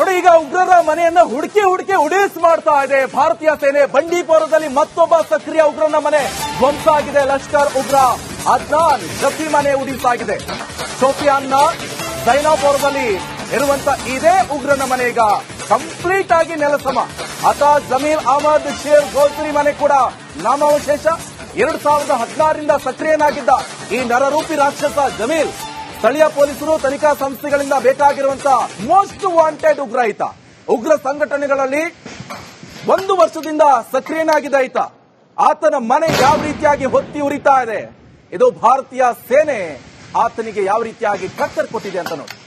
ನೋಡಿ, ಈಗ ಉಗ್ರರ ಮನೆಯನ್ನ ಹುಡುಕಿ ಉಡೀಸ್ ಮಾಡ್ತಾ ಇದೆ ಭಾರತೀಯ ಸೇನೆ. ಬಂಡೀಪುರದಲ್ಲಿ ಮತ್ತೊಬ್ಬ ಸಕ್ರಿಯ ಉಗ್ರನ ಮನೆ ಧ್ವಂಸ ಆಗಿದೆ. ಲಷ್ಕರ್ ಉಗ್ರ ಅದ್ನಾನ್ ಜಫಿ ಮನೆ ಉಡೀಸಾಗಿದೆ. ಶೋಪಿಯಾನ್ನ ಜೈನಾಪುರದಲ್ಲಿ ಇರುವಂತ ಇದೇ ಉಗ್ರನ ಮನೆ ಈಗ ಕಂಪ್ಲೀಟ್ ಆಗಿ ನೆಲಸಮ. ಆತ ಜಮೀಲ್ ಅಹಮದ್ ಶೇರ್ ಗೋಲ್ಸರಿ ಮನೆ ಕೂಡ ನಾಮಾವಶೇಷ. 2016ರಿಂದ ಸಕ್ರಿಯನಾಗಿದ್ದ ಈ ನರರೂಪಿ ರಾಕ್ಷಸ ಜಮೀಲ್ ಸ್ಥಳೀಯ ಪೊಲೀಸರು ತನಿಖಾ ಸಂಸ್ಥೆಗಳಿಂದ ಬೇಕಾಗಿರುವಂತಹ ಮೋಸ್ಟ್ ವಾಂಟೆಡ್ ಉಗ್ರ ಈತ. ಉಗ್ರ ಸಂಘಟನೆಗಳಲ್ಲಿ 1 ವರ್ಷದಿಂದ ಸಕ್ರಿಯನಾಗಿದ್ದ ಈತ. ಆತನ ಮನೆ ಯಾವ ರೀತಿಯಾಗಿ ಹೊತ್ತಿ ಉರಿತಾ ಇದೆ, ಇದು ಭಾರತೀಯ ಸೇನೆ ಆತನಿಗೆ ಯಾವ ರೀತಿಯಾಗಿ ಟಕ್ಕರ್ ಕೊಟ್ಟಿದೆ ಅಂತ ನೋಡಿ.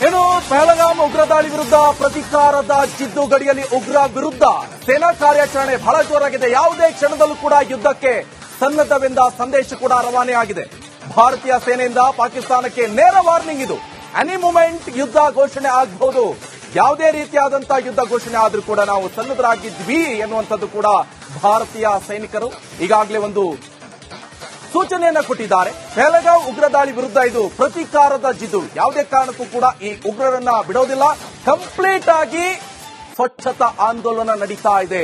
ಏನು ಪಹಲಗಾಮ್ ಉಗ್ರ ದಾಳಿ ವಿರುದ್ಧ ಪ್ರತೀಕಾರದ ಜಿದ್ದು ಗಡಿಯಲ್ಲಿ ಉಗ್ರ ವಿರುದ್ಧ ಸೇನಾ ಕಾರ್ಯಾಚರಣೆ ಬಹಳ ಜೋರಾಗಿದೆ. ಯಾವುದೇ ಕ್ಷಣದಲ್ಲೂ ಕೂಡ ಯುದ್ಧಕ್ಕೆ ಸನ್ನದ್ಧವೆಂದ ಸಂದೇಶ ಕೂಡ ರವಾನೆ ಆಗಿದೆ. ಭಾರತೀಯ ಸೇನೆಯಿಂದ ಪಾಕಿಸ್ತಾನಕ್ಕೆ ನೇರ ವಾರ್ನಿಂಗ್ ಇದು. ಎನಿ ಮೂಮೆಂಟ್ ಯುದ್ಧ ಘೋಷಣೆ ಆಗಬಹುದು. ಯಾವುದೇ ರೀತಿಯಾದಂತಹ ಯುದ್ಧ ಘೋಷಣೆ ಆದ್ರೂ ಕೂಡ ನಾವು ಸನ್ನದ್ಧರಾಗಿದ್ವಿ ಎನ್ನುವಂಥದ್ದು ಕೂಡ ಭಾರತೀಯ ಸೈನಿಕರು ಈಗಾಗಲೇ ಒಂದು ಸೂಚನೆಯನ್ನ ಕೊಟ್ಟಿದ್ದಾರೆ. ಪಹಲಗಾಮ್ ಉಗ್ರ ದಾಳಿ ವಿರುದ್ಧ ಇದು ಪ್ರತೀಕಾರದ ಜಿದ್ದು. ಯಾವುದೇ ಕಾರಣಕ್ಕೂ ಕೂಡ ಈ ಉಗ್ರರನ್ನ ಬಿಡೋದಿಲ್ಲ. ಕಂಪ್ಲೀಟ್ ಆಗಿ ಸ್ವಚ್ಛತಾ ಆಂದೋಲನ ನಡೀತಾ ಇದೆ.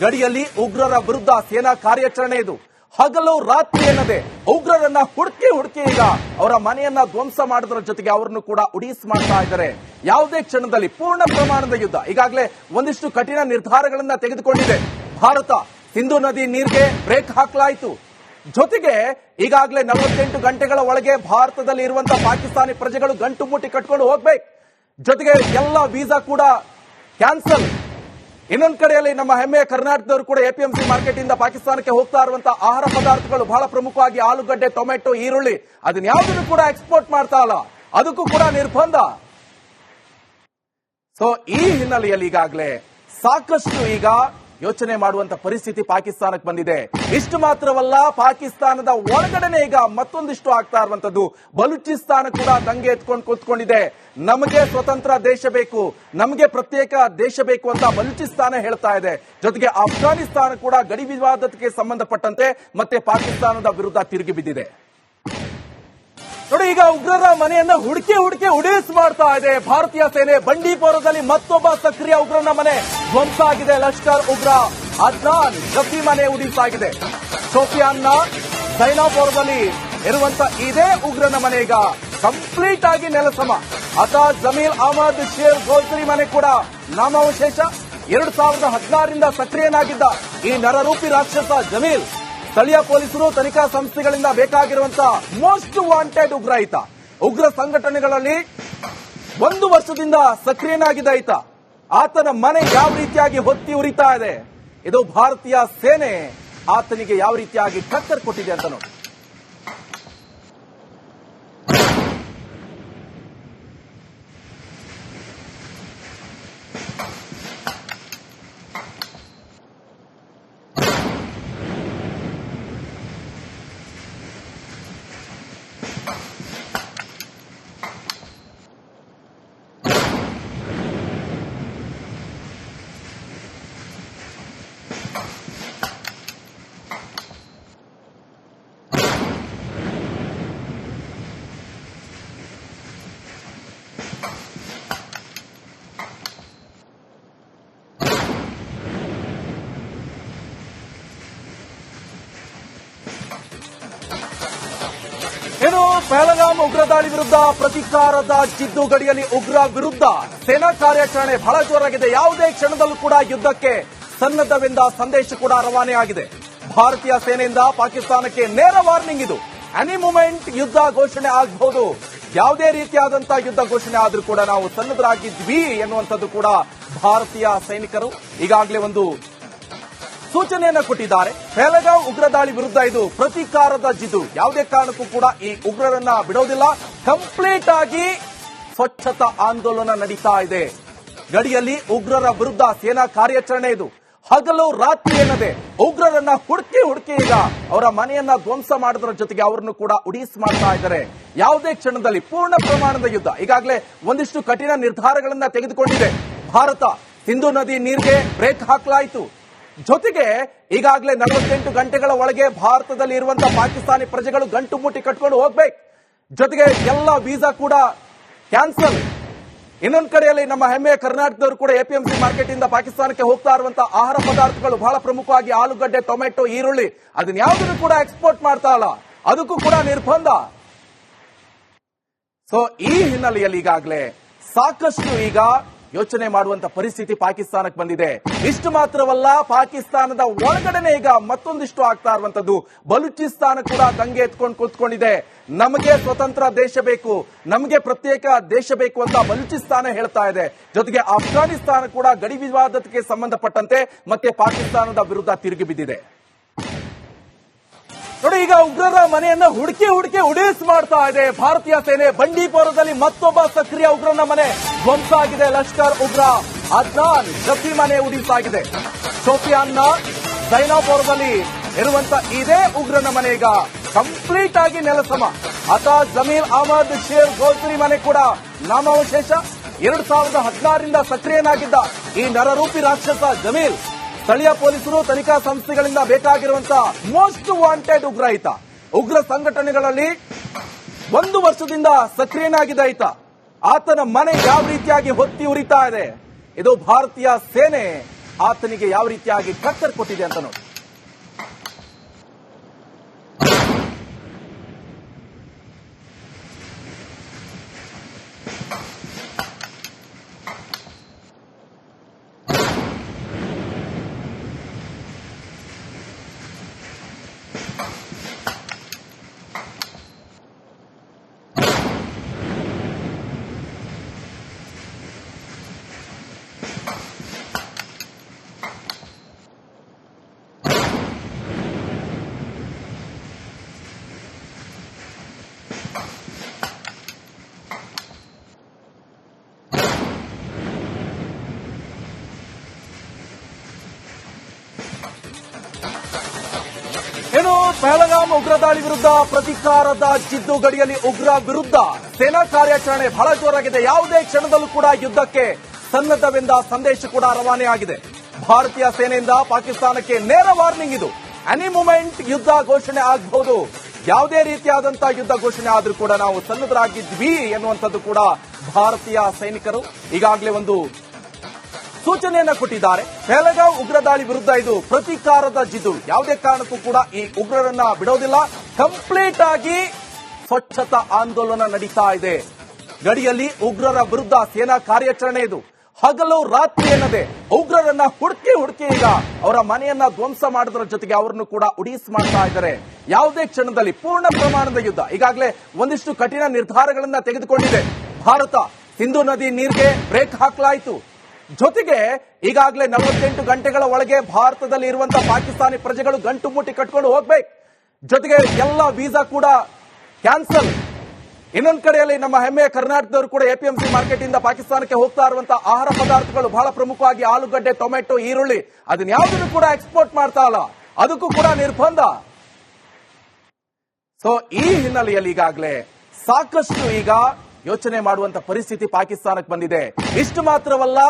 ಗಡಿಯಲ್ಲಿ ಉಗ್ರರ ವಿರುದ್ಧ ಸೇನಾ ಕಾರ್ಯಾಚರಣೆ ಇದು. ಹಗಲು ರಾತ್ರಿ ಎನ್ನದೆ ಉಗ್ರರನ್ನ ಹುಡುಕಿ ಈಗ ಅವರ ಮನೆಯನ್ನ ಧ್ವಂಸ ಮಾಡೋದ್ರ ಜೊತೆಗೆ ಅವರನ್ನು ಕೂಡ ಉಡೀಸ್ ಮಾಡ್ತಾ ಇದ್ದಾರೆ. ಯಾವುದೇ ಕ್ಷಣದಲ್ಲಿ ಪೂರ್ಣ ಪ್ರಮಾಣದ ಯುದ್ಧ. ಈಗಾಗಲೇ ಒಂದಿಷ್ಟು ಕಠಿಣ ನಿರ್ಧಾರಗಳನ್ನ ತೆಗೆದುಕೊಂಡಿದೆ ಭಾರತ. ಸಿಂಧು ನದಿ ನೀರಿಗೆ ಬ್ರೇಕ್ ಹಾಕಲಾಯಿತು. ಜೊತೆಗೆ ಈಗಾಗಲೇ 48 ಗಂಟೆಗಳ ಒಳಗೆ ಭಾರತದಲ್ಲಿ ಇರುವಂತಹ ಪಾಕಿಸ್ತಾನಿ ಪ್ರಜೆಗಳು ಗಂಟು ಮುಟ್ಟಿ ಕಟ್ಕೊಂಡು ಹೋಗ್ಬೇಕು. ಜೊತೆಗೆ ಎಲ್ಲ ವೀಸಾ ಕೂಡ ಕ್ಯಾನ್ಸಲ್. ಇನ್ನೊಂದು ಕಡೆಯಲ್ಲಿ ನಮ್ಮ ಹೆಮ್ಮೆಯ ಕರ್ನಾಟಕದವರು ಕೂಡ ಎಪಿಎಂಸಿ ಮಾರ್ಕೆಟ್ ಇಂದ ಪಾಕಿಸ್ತಾನಕ್ಕೆ ಹೋಗ್ತಾ ಇರುವಂತಹ ಆಹಾರ ಪದಾರ್ಥಗಳು ಬಹಳ ಪ್ರಮುಖವಾಗಿ ಆಲೂಗಡ್ಡೆ, ಟೊಮೆಟೊ, ಈರುಳ್ಳಿ ಅದನ್ನ ಯಾವುದನ್ನು ಕೂಡ ಎಕ್ಸ್ಪೋರ್ಟ್ ಮಾಡ್ತಾ ಇಲ್ಲ. ಅದಕ್ಕೂ ಕೂಡ ನಿರ್ಬಂಧ. ಸೊ ಈ ಹಿನ್ನೆಲೆಯಲ್ಲಿ ಈಗಾಗಲೇ ಸಾಕಷ್ಟು ಈಗ ಯೋಚನೆ ಮಾಡುವಂತ ಪರಿಸ್ಥಿತಿ ಪಾಕಿಸ್ತಾನಕ್ಕೆ ಬಂದಿದೆ. ಇಷ್ಟು ಮಾತ್ರವಲ್ಲ, ಪಾಕಿಸ್ತಾನದ ಒಳಗಡೆನೆ ಈಗ ಮತ್ತೊಂದಿಷ್ಟು ಆಗ್ತಾ ಇರುವಂತದ್ದು. ಬಲೂಚಿಸ್ತಾನ ಕೂಡ ದಂಗೆ ಎತ್ಕೊಂಡು ಕೂತ್ಕೊಂಡಿದೆ. ನಮಗೆ ಸ್ವತಂತ್ರ ದೇಶ ಬೇಕು, ನಮಗೆ ಪ್ರತ್ಯೇಕ ದೇಶ ಬೇಕು ಅಂತ ಬಲೂಚಿಸ್ತಾನ ಹೇಳ್ತಾ ಇದೆ. ಜೊತೆಗೆ ಅಫ್ಘಾನಿಸ್ತಾನ ಕೂಡ ಗಡಿ ವಿವಾದಕ್ಕೆ ಸಂಬಂಧಪಟ್ಟಂತೆ ಮತ್ತೆ ಪಾಕಿಸ್ತಾನದ ವಿರುದ್ಧ ತಿರುಗಿ ಬಿದ್ದಿದೆ. ನೋಡಿ, ಈಗ ಉಗ್ರರ ಮನೆಯನ್ನ ಹುಡುಕಿ ಉಡೀಸ್ ಮಾಡ್ತಾ ಇದೆ ಭಾರತೀಯ ಸೇನೆ. ಬಂಡೀಪುರದಲ್ಲಿ ಮತ್ತೊಬ್ಬ ಸಕ್ರಿಯ ಉಗ್ರನ ಮನೆ ಧ್ವಂಸ ಆಗಿದೆ. ಲಷ್ಕರ್ ಉಗ್ರ ಅದ್ನಾನ್ ಜಫಿ ಮನೆ ಉಡೀಸಾಗಿದೆ. ಶೋಪಿಯಾನ್ನ ಜೈನಾಪುರದಲ್ಲಿ ಇರುವಂತ ಇದೇ ಉಗ್ರನ ಮನೆ ಈಗ ಕಂಪ್ಲೀಟ್ ಆಗಿ ನೆಲಸಮ. ಆತ ಜಮೀಲ್ ಅಹಮದ್ ಶೇರ್ ಗೋಲ್ಸರಿ ಮನೆ ಕೂಡ ನಾಮಾವಶೇಷ. 2016ರಿಂದ ಸಕ್ರಿಯನಾಗಿದ್ದ ಈ ನರರೂಪಿ ರಾಕ್ಷಸ ಜಮೀಲ್ ಸ್ಥಳೀಯ ಪೊಲೀಸರು ತನಿಖಾ ಸಂಸ್ಥೆಗಳಿಂದ ಬೇಕಾಗಿರುವಂತಹ ಮೋಸ್ಟ್ ವಾಂಟೆಡ್ ಉಗ್ರ ಈತ. ಉಗ್ರ ಸಂಘಟನೆಗಳಲ್ಲಿ 1 ವರ್ಷದಿಂದ ಸಕ್ರಿಯನಾಗಿದ್ದ ಈತ. ಆತನ ಮನೆ ಯಾವ ರೀತಿಯಾಗಿ ಹೊತ್ತಿ ಉರಿತಾ ಇದೆ, ಇದು ಭಾರತೀಯ ಸೇನೆ ಆತನಿಗೆ ಯಾವ ರೀತಿಯಾಗಿ ಟಕ್ಕರ್ ಕೊಟ್ಟಿದೆ ಅಂತ ನೋಡಿ. ಏನು ಪಹಲಗಾಮ್ ಉಗ್ರ ದಾಳಿ ವಿರುದ್ಧ ಪ್ರತೀಕಾರದ ಜಿದ್ದು ಗಡಿಯಲ್ಲಿ ಉಗ್ರ ವಿರುದ್ಧ ಸೇನಾ ಕಾರ್ಯಾಚರಣೆ ಬಹಳ ಜೋರಾಗಿದೆ. ಯಾವುದೇ ಕ್ಷಣದಲ್ಲೂ ಕೂಡ ಯುದ್ಧಕ್ಕೆ ಸನ್ನದ್ಧವೆಂದ ಸಂದೇಶ ಕೂಡ ರವಾನೆ ಆಗಿದೆ. ಭಾರತೀಯ ಸೇನೆಯಿಂದ ಪಾಕಿಸ್ತಾನಕ್ಕೆ ನೇರ ವಾರ್ನಿಂಗ್ ಇದು. ಎನಿ ಮೂಮೆಂಟ್ ಯುದ್ಧ ಘೋಷಣೆ ಆಗಬಹುದು. ಯಾವುದೇ ರೀತಿಯಾದಂತಹ ಯುದ್ಧ ಘೋಷಣೆ ಆದ್ರೂ ಕೂಡ ನಾವು ಸನ್ನದ್ಧರಾಗಿದ್ವಿ ಎನ್ನುವಂಥದ್ದು ಕೂಡ ಭಾರತೀಯ ಸೈನಿಕರು ಈಗಾಗಲೇ ಒಂದು ಸೂಚನೆಯನ್ನ ಕೊಟ್ಟಿದ್ದಾರೆ. ಪಹಲಗಾಂವ್ ಉಗ್ರ ದಾಳಿ ವಿರುದ್ಧ ಇದು ಪ್ರತೀಕಾರದ ಜಿದ್ದು. ಯಾವುದೇ ಕಾರಣಕ್ಕೂ ಕೂಡ ಈ ಉಗ್ರರನ್ನ ಬಿಡೋದಿಲ್ಲ. ಕಂಪ್ಲೀಟ್ ಆಗಿ ಸ್ವಚ್ಛತಾ ಆಂದೋಲನ ನಡೀತಾ ಇದೆ. ಗಡಿಯಲ್ಲಿ ಉಗ್ರರ ವಿರುದ್ಧ ಸೇನಾ ಕಾರ್ಯಾಚರಣೆ ಇದು. ಹಗಲು ರಾತ್ರಿ ಎನ್ನದೆ ಉಗ್ರರನ್ನ ಹುಡುಕಿ ಈಗ ಅವರ ಮನೆಯನ್ನ ಧ್ವಂಸ ಮಾಡೋದ್ರ ಜೊತೆಗೆ ಅವರನ್ನು ಕೂಡ ಉಡೀಸ್ ಮಾಡ್ತಾ ಇದ್ದಾರೆ. ಯಾವುದೇ ಕ್ಷಣದಲ್ಲಿ ಪೂರ್ಣ ಪ್ರಮಾಣದ ಯುದ್ಧ. ಈಗಾಗಲೇ ಒಂದಿಷ್ಟು ಕಠಿಣ ನಿರ್ಧಾರಗಳನ್ನ ತೆಗೆದುಕೊಂಡಿದೆ ಭಾರತ. ಸಿಂಧು ನದಿ ನೀರಿಗೆ ಬ್ರೇಕ್ ಹಾಕಲಾಯಿತು. ಜೊತೆಗೆ ಈಗಾಗಲೇ 48 ಗಂಟೆಗಳ ಒಳಗೆ ಭಾರತದಲ್ಲಿ ಇರುವಂತಹ ಪಾಕಿಸ್ತಾನಿ ಪ್ರಜೆಗಳು ಗಂಟು ಮುಟ್ಟಿ ಕಟ್ಕೊಂಡು ಹೋಗ್ಬೇಕು. ಜೊತೆಗೆ ಎಲ್ಲ ವೀಸಾ ಕೂಡ ಕ್ಯಾನ್ಸಲ್. ಇನ್ನೊಂದು ಕಡೆಯಲ್ಲಿ ನಮ್ಮ ಹೆಮ್ಮೆಯ ಕರ್ನಾಟಕದವರು ಕೂಡ ಎಪಿಎಂಸಿ ಮಾರ್ಕೆಟ್ ಇಂದ ಪಾಕಿಸ್ತಾನಕ್ಕೆ ಹೋಗ್ತಾ ಇರುವಂತಹ ಆಹಾರ ಪದಾರ್ಥಗಳು ಬಹಳ ಪ್ರಮುಖವಾಗಿ ಆಲೂಗಡ್ಡೆ, ಟೊಮೆಟೊ, ಈರುಳ್ಳಿ ಅದನ್ನ ಯಾವುದನ್ನು ಕೂಡ ಎಕ್ಸ್ಪೋರ್ಟ್ ಮಾಡ್ತಾ ಇಲ್ಲ. ಅದಕ್ಕೂ ಕೂಡ ನಿರ್ಬಂಧ. ಸೊ ಈ ಹಿನ್ನೆಲೆಯಲ್ಲಿ ಈಗಾಗಲೇ ಸಾಕಷ್ಟು ಈಗ ಯೋಚನೆ ಮಾಡುವಂತ ಪರಿಸ್ಥಿತಿ ಪಾಕಿಸ್ತಾನಕ್ಕೆ ಬಂದಿದೆ. ಇಷ್ಟು ಮಾತ್ರವಲ್ಲ, ಪಾಕಿಸ್ತಾನದ ಒಳಗಡೆನೆ ಈಗ ಮತ್ತೊಂದಿಷ್ಟು ಆಗ್ತಾ ಇರುವಂತದ್ದು. ಬಲೂಚಿಸ್ತಾನ ಕೂಡ ದಂಗೆ ಎತ್ಕೊಂಡು ಕೂತ್ಕೊಂಡಿದೆ. ನಮಗೆ ಸ್ವತಂತ್ರ ದೇಶ ಬೇಕು, ನಮಗೆ ಪ್ರತ್ಯೇಕ ದೇಶ ಬೇಕು ಅಂತ ಬಲೂಚಿಸ್ತಾನ ಹೇಳ್ತಾ ಇದೆ. ಜೊತೆಗೆ ಅಫ್ಘಾನಿಸ್ತಾನ ಕೂಡ ಗಡಿ ವಿವಾದಕ್ಕೆ ಸಂಬಂಧಪಟ್ಟಂತೆ ಮತ್ತೆ ಪಾಕಿಸ್ತಾನದ ವಿರುದ್ಧ ತಿರುಗಿ ಬಿದ್ದಿದೆ. ನೋಡಿ, ಈಗ ಉಗ್ರರ ಮನೆಯನ್ನ ಹುಡುಕಿ ಉಡೀಸ್ ಮಾಡ್ತಾ ಇದೆ ಭಾರತೀಯ ಸೇನೆ. ಬಂಡೀಪುರದಲ್ಲಿ ಮತ್ತೊಬ್ಬ ಸಕ್ರಿಯ ಉಗ್ರನ ಮನೆ ಧ್ವಂಸ ಆಗಿದೆ. ಲಷ್ಕರ್ ಉಗ್ರ ಅದ್ನಾನ್ ಜಫಿ ಮನೆ ಉಡೀಸಾಗಿದೆ. ಶೋಪಿಯಾನ್ನ ಜೈನಾಪುರದಲ್ಲಿ ಇರುವಂತ ಇದೇ ಉಗ್ರನ ಮನೆ ಈಗ ಕಂಪ್ಲೀಟ್ ಆಗಿ ನೆಲಸಮ. ಜಮೀಲ್ ಅಹಮದ್ ಶೇರ್ ಗೋಲ್ಸರಿ ಮನೆ ಕೂಡ ನಾಮಾವಶೇಷ. 2016ರಿಂದ ಸಕ್ರಿಯನಾಗಿದ್ದ ಈ ನರರೂಪಿ ರಾಕ್ಷಸ ಜಮೀಲ್ ಸ್ಥಳೀಯ ಪೊಲೀಸರು, ತನಿಖಾ ಸಂಸ್ಥೆಗಳಿಂದ ಬೇಕಾಗಿರುವಂತಹ ಮೋಸ್ಟ್ ವಾಂಟೆಡ್ ಉಗ್ರ ಈತ. ಉಗ್ರ ಸಂಘಟನೆಗಳಲ್ಲಿ 1 ವರ್ಷದಿಂದ ಸಕ್ರಿಯನಾಗಿದ್ದ ಈತ. ಆತನ ಮನೆ ಯಾವ ರೀತಿಯಾಗಿ ಹೊತ್ತಿ ಉರಿತಾ ಇದೆ, ಇದು ಭಾರತೀಯ ಸೇನೆ ಆತನಿಗೆ ಯಾವ ರೀತಿಯಾಗಿ ಟಕ್ಕರ್ ಕೊಟ್ಟಿದೆ ಅಂತ ನೋಡಿ. ಏನು ಪಹಲಗಾಮ್ ಉಗ್ರ ದಾಳಿ ವಿರುದ್ಧ ಪ್ರತೀಕಾರದ ಜಿದ್ದು. ಗಡಿಯಲ್ಲಿ ಉಗ್ರ ವಿರುದ್ಧ ಸೇನಾ ಕಾರ್ಯಾಚರಣೆ ಬಹಳ ಜೋರಾಗಿದೆ. ಯಾವುದೇ ಕ್ಷಣದಲ್ಲೂ ಕೂಡ ಯುದ್ಧಕ್ಕೆ ಸನ್ನದ್ಧವೆಂದ ಸಂದೇಶ ಕೂಡ ರವಾನೆಯಾಗಿದೆ ಭಾರತೀಯ ಸೇನೆಯಿಂದ ಪಾಕಿಸ್ತಾನಕ್ಕೆ. ನೇರ ವಾರ್ನಿಂಗ್ ಇದು. ಎನಿ ಮೂಮೆಂಟ್ ಯುದ್ಧ ಘೋಷಣೆ ಆಗಬಹುದು. ಯಾವುದೇ ರೀತಿಯಾದಂತಹ ಯುದ್ಧ ಘೋಷಣೆ ಆದ್ರೂ ಕೂಡ ನಾವು ಸನ್ನದ್ಧರಾಗಿದ್ವಿ ಎನ್ನುವಂಥದ್ದು ಕೂಡ ಭಾರತೀಯ ಸೈನಿಕರು ಈಗಾಗಲೇ ಒಂದು ಸೂಚನೆಯನ್ನ ಕೊಟ್ಟಿದ್ದಾರೆ. ಪಹಲಗಾಂವ್ ಉಗ್ರ ದಾಳಿ ವಿರುದ್ಧ ಇದು ಪ್ರತೀಕಾರದ ಜಿದ್ದು. ಯಾವುದೇ ಕಾರಣಕ್ಕೂ ಕೂಡ ಈ ಉಗ್ರರನ್ನ ಬಿಡೋದಿಲ್ಲ. ಕಂಪ್ಲೀಟ್ ಆಗಿ ಸ್ವಚ್ಛತಾ ಆಂದೋಲನ ನಡೀತಾ ಇದೆ. ಗಡಿಯಲ್ಲಿ ಉಗ್ರರ ವಿರುದ್ಧ ಸೇನಾ ಕಾರ್ಯಾಚರಣೆ ಇದು. ಹಗಲು ರಾತ್ರಿ ಎನ್ನದೆ ಉಗ್ರರನ್ನ ಹುಡುಕಿ ಈಗ ಅವರ ಮನೆಯನ್ನ ಧ್ವಂಸ ಮಾಡೋದ್ರ ಜೊತೆಗೆ ಅವರನ್ನು ಕೂಡ ಉಡೀಸ್ ಮಾಡ್ತಾ ಇದ್ದಾರೆ. ಯಾವುದೇ ಕ್ಷಣದಲ್ಲಿ ಪೂರ್ಣ ಪ್ರಮಾಣದ ಯುದ್ಧ. ಈಗಾಗಲೇ ಒಂದಿಷ್ಟು ಕಠಿಣ ನಿರ್ಧಾರಗಳನ್ನ ತೆಗೆದುಕೊಂಡಿದೆ ಭಾರತ. ಸಿಂಧು ನದಿ ನೀರಿಗೆ ಬ್ರೇಕ್ ಹಾಕಲಾಯಿತು. ಜೊತೆಗೆ ಈಗಾಗಲೇ 48 ಗಂಟೆಗಳ ಒಳಗೆ ಭಾರತದಲ್ಲಿ ಇರುವಂತಹ ಪಾಕಿಸ್ತಾನಿ ಪ್ರಜೆಗಳು ಗಂಟು ಮುಟ್ಟಿ ಕಟ್ಕೊಂಡು ಹೋಗ್ಬೇಕು. ಜೊತೆಗೆ ಎಲ್ಲ ವೀಸಾ ಕೂಡ ಕ್ಯಾನ್ಸಲ್. ಇನ್ನೊಂದು ಕಡೆಯಲ್ಲಿ ನಮ್ಮ ಹೆಮ್ಮೆಯ ಕರ್ನಾಟಕದವರು ಕೂಡ ಎಪಿಎಂಸಿ ಮಾರ್ಕೆಟ್ ಇಂದ ಪಾಕಿಸ್ತಾನಕ್ಕೆ ಹೋಗ್ತಾ ಇರುವಂತಹ ಆಹಾರ ಪದಾರ್ಥಗಳು ಬಹಳ ಪ್ರಮುಖವಾಗಿ ಆಲೂಗಡ್ಡೆ, ಟೊಮೆಟೊ, ಈರುಳ್ಳಿ ಅದನ್ನ ಯಾವುದನ್ನು ಕೂಡ ಎಕ್ಸ್ಪೋರ್ಟ್ ಮಾಡ್ತಾ ಇಲ್ಲ. ಅದಕ್ಕೂ ಕೂಡ ನಿರ್ಬಂಧ. ಸೊ ಈ ಹಿನ್ನೆಲೆಯಲ್ಲಿ ಈಗಾಗಲೇ ಸಾಕಷ್ಟು ಈಗ ಯೋಚನೆ ಮಾಡುವಂತ ಪರಿಸ್ಥಿತಿ ಪಾಕಿಸ್ತಾನಕ್ಕೆ ಬಂದಿದೆ. ಇಷ್ಟು ಮಾತ್ರವಲ್ಲ,